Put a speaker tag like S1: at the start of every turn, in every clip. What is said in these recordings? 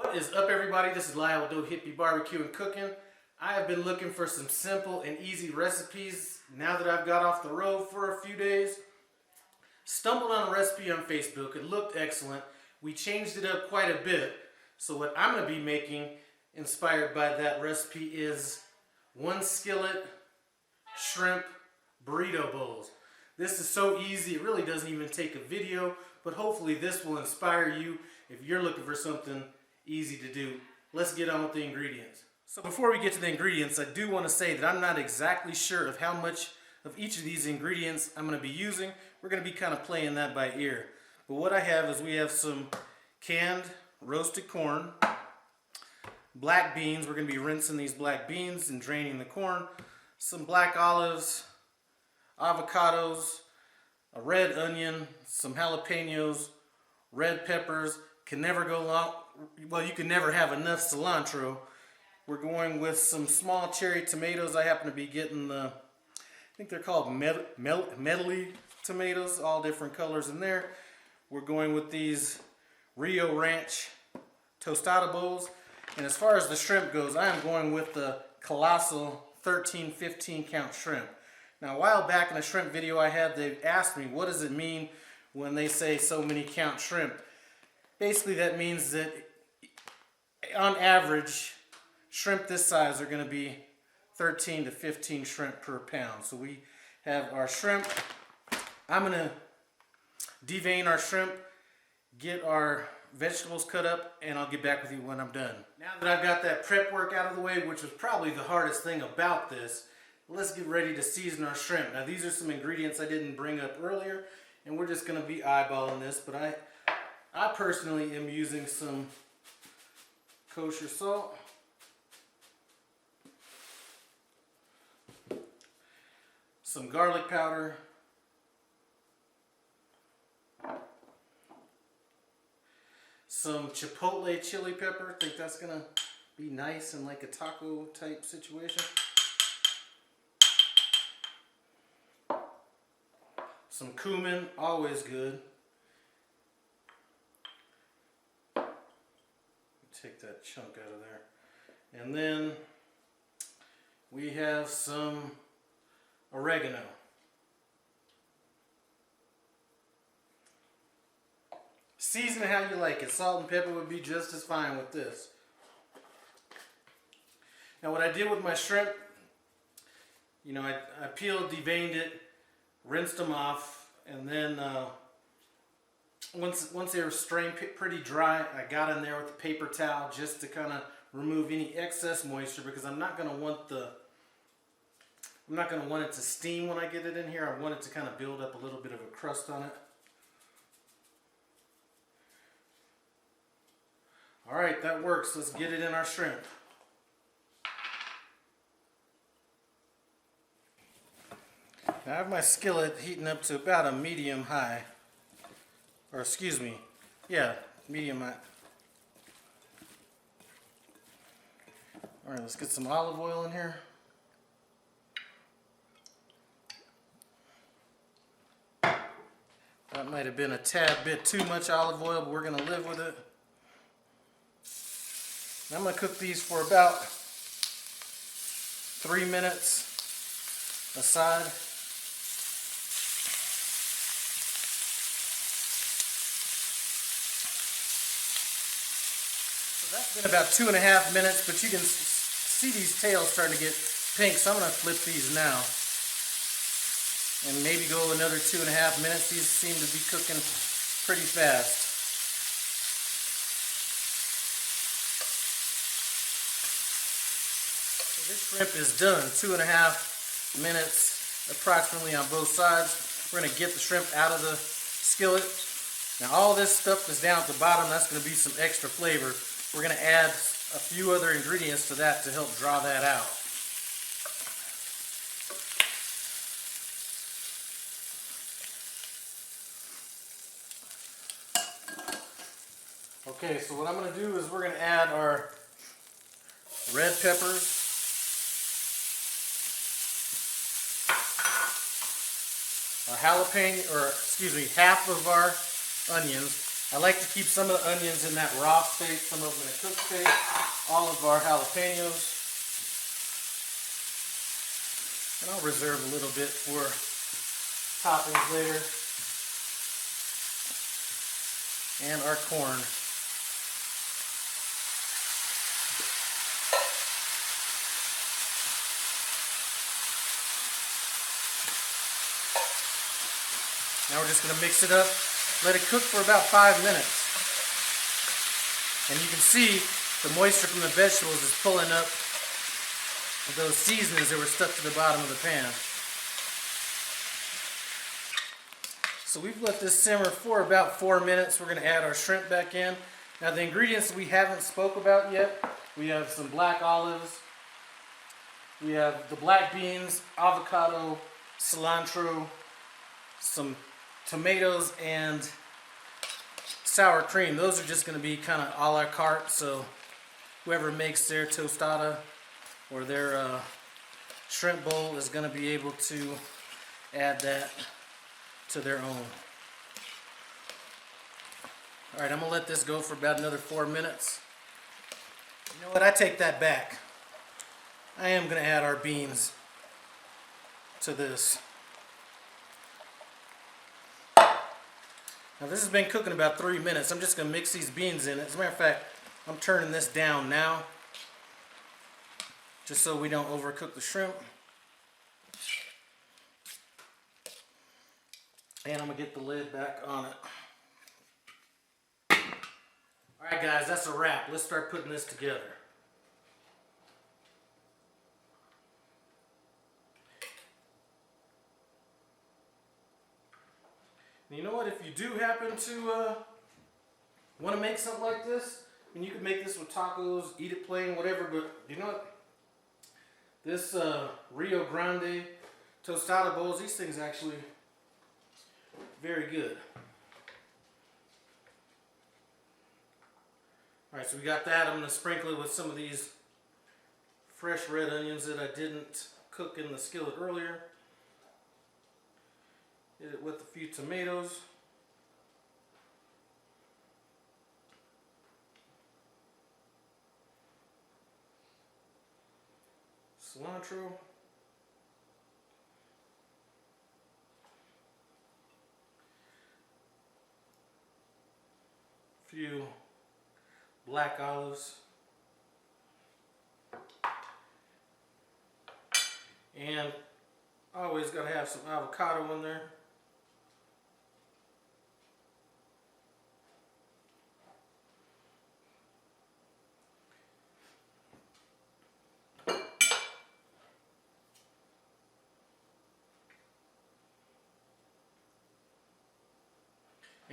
S1: What is up, everybody? This is Lyle with Dope Hippie Barbecue and Cooking. I have been looking for some simple and easy recipes now that I've got off the road for a few days. Stumbled on a recipe on Facebook. It looked excellent. We changed it up quite a bit. So what I'm going to be making, inspired by that recipe, is 1 skillet shrimp burrito bowls. This is so easy, it really doesn't even take a video, but hopefully this will inspire you if you're looking for something easy to do. Let's get on with the ingredients. So before we get to the ingredients, I do want to say that I'm not exactly sure of how much of each of these ingredients I'm going to be using. We're going to be kind of playing that by ear. But what I have is we have some canned roasted corn, black beans. We're going to be rinsing these black beans and draining the corn, some black olives, avocados, a red onion, some jalapenos, red peppers. Can never go long. Well, you can never have enough cilantro. We're going with some small cherry tomatoes. I happen to be getting the, I think they're called medley tomatoes, all different colors in there. We're going with these Rio Ranch Tostada bowls. And as far as the shrimp goes, I am going with the colossal 13-15 count shrimp. Now, a while back in a shrimp video I had, they asked me, what does it mean when they say so many count shrimp? Basically, that means that on average, shrimp this size are going to be 13 to 15 shrimp per pound. So we have our shrimp. I'm going to devein our shrimp, get our vegetables cut up, and I'll get back with you when I'm done. Now that I've got that prep work out of the way, which was probably the hardest thing about this, let's get ready to season our shrimp. Now these are some ingredients I didn't bring up earlier, and we're just going to be eyeballing this, but I personally am using some Kosher Salt, some garlic powder, some Chipotle chili pepper. I think that's going to be nice in like a taco type situation. Some cumin, always good. Take that chunk out of there. And then we have some oregano. Season it how you like it. Salt and pepper would be just as fine with this. Now what I did with my shrimp, you know, I peeled, deveined it, rinsed them off, and then once they were strained pretty dry, I got in there with a paper towel just to kind of remove any excess moisture, because I'm not going to want it to steam when I get it in here. I want it to kind of build up a little bit of a crust on it. All right, that works. Let's get it in our shrimp. Now I have my skillet heating up to about a medium high. Or excuse me, yeah, medium high. All right, let's get some olive oil in here. That might have been a tad bit too much olive oil, but we're going to live with it. I'm going to cook these for about 3 minutes aside. That's been about 2.5 minutes, but you can see these tails starting to get pink, so I'm going to flip these now. And maybe go another 2.5 minutes. These seem to be cooking pretty fast. So this shrimp is done. 2.5 minutes approximately on both sides. We're going to get the shrimp out of the skillet. Now all this stuff that's down at the bottom, that's going to be some extra flavor. We're going to add a few other ingredients to that to help draw that out. Okay, so what I'm going to do is we're going to add our red peppers, our jalapeno, or excuse me, half of our onions. I like to keep some of the onions in that raw state, some of them in a cooked state. All of our jalapenos. And I'll reserve a little bit for toppings later. And our corn. Now we're just going to mix it up, let it cook for about 5 minutes. And you can see the moisture from the vegetables is pulling up those seasonings that were stuck to the bottom of the pan. So we've let this simmer for about 4 minutes. We're going to add our shrimp back in. Now the ingredients we haven't spoke about yet, we have some black olives, we have the black beans, avocado, cilantro, some tomatoes, and sour cream. Those are just going to be kind of a la carte, so whoever makes their tostada or their shrimp bowl is going to be able to add that to their own. Alright, I'm going to let this go for about another 4 minutes. You know what, I take that back. I am going to add our beans to this. Now this has been cooking about 3 minutes. I'm just going to mix these beans in. As a matter of fact, I'm turning this down now, just so we don't overcook the shrimp. And I'm going to get the lid back on it. Alright guys, that's a wrap. Let's start putting this together. You know what, if you do happen to want to make something like this, and you can make this with tacos, eat it plain, whatever, but you know what? This Rio Grande tostada bowls, these things actually very good. Alright, so we got that. I'm going to sprinkle it with some of these fresh red onions that I didn't cook in the skillet earlier. Hit it with a few tomatoes. Cilantro. A few black olives. And always got to have some avocado in there.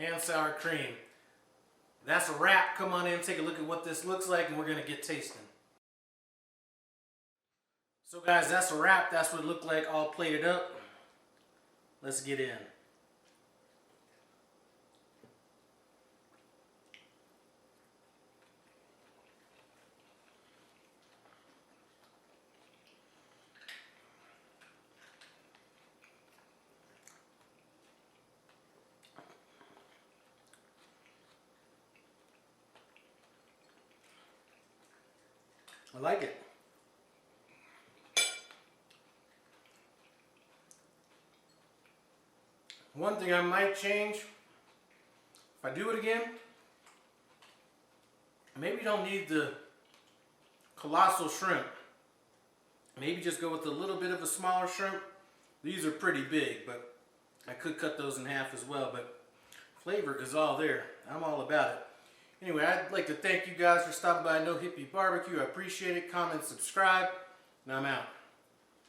S1: And sour cream. That's a wrap. Come on in, take a look at what this looks like, and we're going to get tasting. So guys, that's a wrap. That's what it looked like all plated up. Let's get in. I like it. One thing I might change, if I do it again, maybe you don't need the colossal shrimp. Maybe just go with a little bit of a smaller shrimp. These are pretty big, but I could cut those in half as well, but flavor is all there. I'm all about it. Anyway, I'd like to thank you guys for stopping by No Hippie Barbecue. I appreciate it. Comment, subscribe, and I'm out.